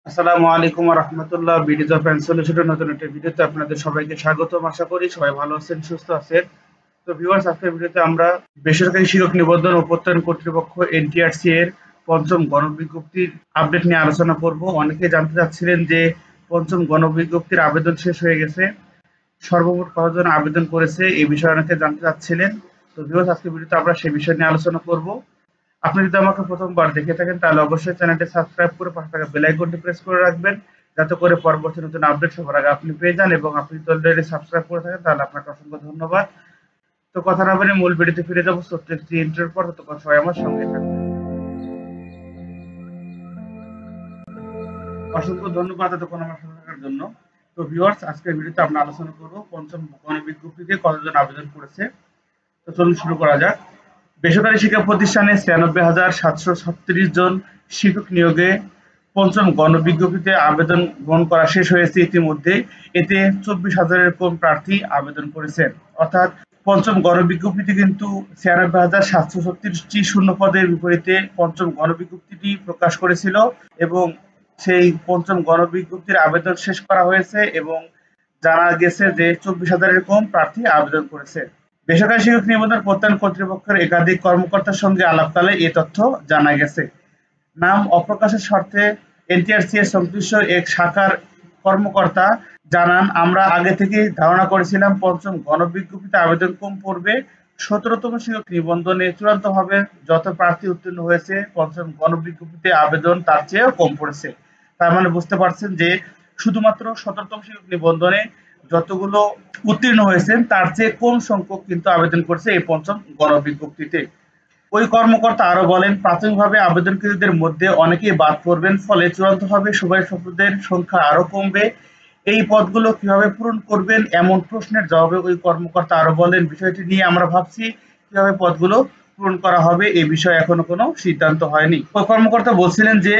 আসসালামু আলাইকুম ওয়া রাহমাতুল্লাহ। বিডিজ অফ অ্যান্ড সলিউশনের নতুন একটা ভিডিওতে আপনাদের সবাইকে স্বাগতম। আশা করি সবাই ভালো আছেন, সুস্থ আছেন। তো ভিউয়ার্স, আজকের ভিডিওতে আমরা বেসরকারি শিক্ষক নিবন্ধন ও প্রত্যয়ন কর্তৃপক্ষ এনটিআরসি এর পঞ্চম গণবিজ্ঞপ্তির আপডেট নিয়ে আলোচনা করব। অনেকে জানতে চাচ্ছিলেন যে পঞ্চম গণবিজ্ঞপ্তির আবেদন শেষ হয়ে গেছে, সর্বমোট কতজন আবেদন করেছে এই বিষয়ে অনেকে জানতে চাচ্ছিলেন। তো ভিউয়ার্স, আজকের ভিডিওতে আমরা সেই বিষয় নিয়ে আলোচনা করব। আপনি যদি আমাকে প্রথমবার দেখে থাকেন তাহলে অবশ্যই চ্যানেলটি সাবস্ক্রাইব করে পাশে থাকা বেল আইকনটি প্রেস করে রাখবেন, যাতে করে পরবর্তী নতুন আপডেট সবার আগে আপনি পেয়ে যান। এবং আপনি যদি অলরেডি সাবস্ক্রাইব করে থাকেন তাহলে আপনাকে অসংখ্য ধন্যবাদ। তো কথা না বলে মূল ভিডিওতে ফিরে যাবো ছোট্ট একটি ইন্টারভিউর পর। ততক্ষণ সবাই আমার সঙ্গে থাকবেন। অসংখ্য ধন্যবাদ এতক্ষণ আমার সাথে থাকার জন্য। তো ভিউয়ার্স, আজকের ভিডিওতে আমরা আলোচনা করব পঞ্চম গণবিজ্ঞপ্তিতে কতজন আবেদন করেছে। তো চলুন শুরু করা যাক। বেসরকারি শিক্ষা প্রতিষ্ঠানে ৯৬,৭৩৬ জন শিক্ষক নিয়োগে পঞ্চম গণবিজ্ঞপ্তিতে আবেদন গ্রহণ করা শেষ হয়েছে ইতিমধ্যে। এতে ২৪,০০০-এর কম প্রার্থী আবেদন করেছেন। অর্থাৎ পঞ্চম গণবিজ্ঞপ্তিতে কিন্তু ৯৬,৭৩৬টি শূন্য পদের বিপরীতে পঞ্চম গণবিজ্ঞপ্তিটি প্রকাশ করেছিল, এবং সেই পঞ্চম গণবিজ্ঞপ্তির আবেদন শেষ করা হয়েছে এবং জানা গেছে যে ২৪,০০০-এর কম প্রার্থী আবেদন করেছে। বেসরকারি শিক্ষক নিবন্ধন প্রত্যয়ন কর্তৃপক্ষের একাধিক কর্মকর্তার সঙ্গে আলাপকালে এ তথ্য জানা গেছে। নাম অপ্রকাশের স্বার্থে এনটিআরসি এর সংশ্লিষ্ট এক শাখার কর্মকর্তা জানান, আমরা আগে থেকেই ধারণা করেছিলাম পঞ্চম গণবিজ্ঞপ্তিতে আবেদন কম পড়বে। ১৭তম শিক্ষক নিবন্ধনে চূড়ান্তভাবে যত প্রার্থী উত্তীর্ণ হয়েছে পঞ্চম গণবিজ্ঞপ্তিতে আবেদন তার চেয়েও কম পড়েছে। তার মানে বুঝতে পারছেন যে শুধুমাত্র ১৭তম শিক্ষক নিবন্ধনে যতগুলো উত্তীর্ণ হয়েছেন তার চেয়ে কম সংখ্যক কিন্তু আবেদন করছে এই পঞ্চম গণবিজ্ঞপ্তিতে। ওই কর্মকর্তা আরো বলেন, প্রাথমিকভাবে আবেদনকারীদের মধ্যে অনেকেই বাদ পড়বেন, ফলে চূড়ান্তভাবে সুপারিশপ্রাপ্তদের সংখ্যা আরো কমবে। এই পদগুলো কিভাবে পূরণ করবেন এমন প্রশ্নের জবাবে ওই কর্মকর্তা আরো বলেন, বিষয়টি নিয়ে আমরা ভাবছি কিভাবে পদগুলো পূরণ করা হবে, এই বিষয়ে এখনো কোনো সিদ্ধান্ত হয়নি। ওই কর্মকর্তা বলছিলেন যে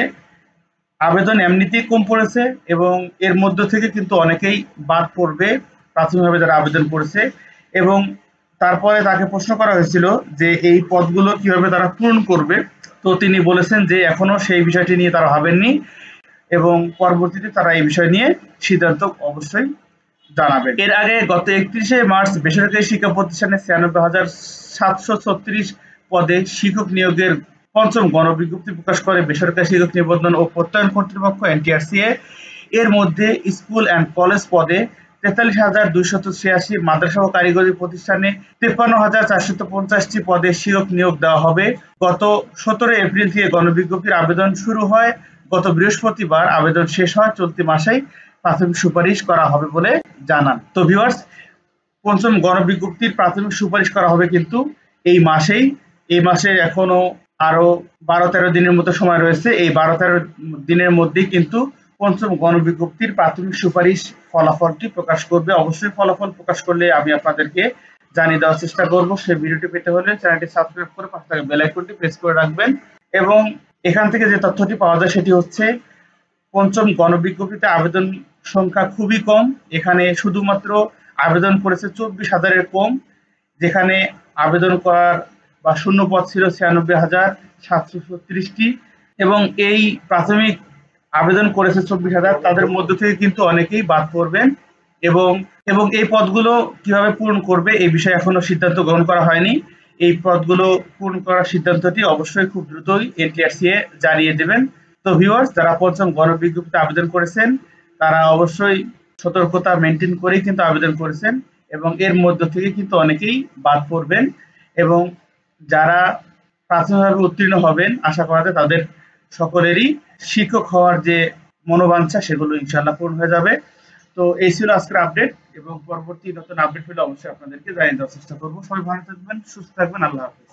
আবেদন এমনিতেই কম পড়েছে এবং এর মধ্য থেকে কিন্তু অনেকেই বাদ পড়বে প্রাথমিকভাবে যারা আবেদন করেছে। এবং তারপরে তাকে প্রশ্ন করা হয়েছিল যে এই পদগুলো কিভাবে তারা পূরণ করবে। তো তিনি বলেছেন যে এখনো সেই বিষয়টি নিয়ে তারা ভাবেননি এবং পরবর্তীতে তারা এই বিষয় নিয়ে সিদ্ধান্ত অবশ্যই জানাবেন। এর আগে গত ৩১শে মার্চ বেসরকারি শিক্ষা প্রতিষ্ঠানে ৯৬,৭৩৬ পদে শিক্ষক নিয়োগের পঞ্চম গণবিজ্ঞপ্তি প্রকাশ করে বেসরকারি শিক্ষক নিবন্ধন ও প্রত্যয়ন কর্তৃপক্ষ এনটিআরসি। এর মধ্যে স্কুল অ্যান্ড কলেজ পদে ৪৩,২৮৬, মাদ্রাসা ও কারিগরি প্রতিষ্ঠানে ৫৩,৪৫০টি পদে শিক্ষক নিয়োগ দেওয়া হবে। গত ১৭ এপ্রিল থেকে গণবিজ্ঞপ্তির আবেদন শুরু হয়। গত বৃহস্পতিবার আবেদন শেষ হয়। চলতি মাসেই প্রাথমিক সুপারিশ করা হবে বলে জানান। তো ভিউয়ার্স, পঞ্চম গণবিজ্ঞপ্তির প্রাথমিক সুপারিশ করা হবে কিন্তু এই মাসেই। এই মাসে এখনো আরো ১২-১৩ দিনের মতো সময় রয়েছে। এই ১২-১৩ দিনের মধ্যেই কিন্তু পঞ্চম গণবিজ্ঞপ্তির প্রাথমিক সুপারিশ ফলাফলটি প্রকাশ করবে। অবশ্যই ফলাফল প্রকাশ করলে আমি আপনাদেরকে জানিয়ে দেওয়ার চেষ্টা করব। সেই ভিডিওটি পেতে হলে চ্যানেলটি সাবস্ক্রাইব করে পাশে থাকা বেল আইকনটি প্রেস করে রাখবেন। এবং এখান থেকে যে তথ্যটি পাওয়া যায় সেটি হচ্ছে পঞ্চম গণবিজ্ঞপ্তিতে আবেদন সংখ্যা খুবই কম। এখানে শুধুমাত্র আবেদন করেছে ২৪,০০০-এর কম, যেখানে আবেদন করার বা শূন্য পদ ছিল ৯৬,৭৩৬টি। এবং এই প্রাথমিক আবেদন করেছে ২৪,০০০, তাদের মধ্য থেকে কিন্তু অনেকেই বাদ পড়বেন। এবং এবং এই পদগুলো কিভাবে পূরণ করবে এই বিষয়ে এখনো সিদ্ধান্ত গ্রহণ করা হয়নি। এই পদগুলো পূরণ করার সিদ্ধান্তটি অবশ্যই খুব দ্রুতই এনটিআরসি জানিয়ে দেবেন। তো ভিউয়ার্স, যারা পঞ্চম গণবিজ্ঞপ্তিতে আবেদন করেছেন তারা অবশ্যই সতর্কতা মেনটেন করেই কিন্তু আবেদন করেছেন এবং এর মধ্য থেকে কিন্তু অনেকেই বাদ পড়বেন। এবং যারা প্রাথমিকভাবে উত্তীর্ণ হবেন আশা করা যায় তাদের সকলেরই শিক্ষক হওয়ার যে মনোবাঞ্ছা সেগুলো ইনশাল্লাহ পূরণ হয়ে যাবে। তো এই ছিল আজকের আপডেট, এবং পরবর্তী নতুন আপডেট পেলে অবশ্যই আপনাদেরকে জানিয়ে দেওয়ার চেষ্টা করবো। সবাই ভালো থাকবেন, সুস্থ থাকবেন। আল্লাহ হাফেজ।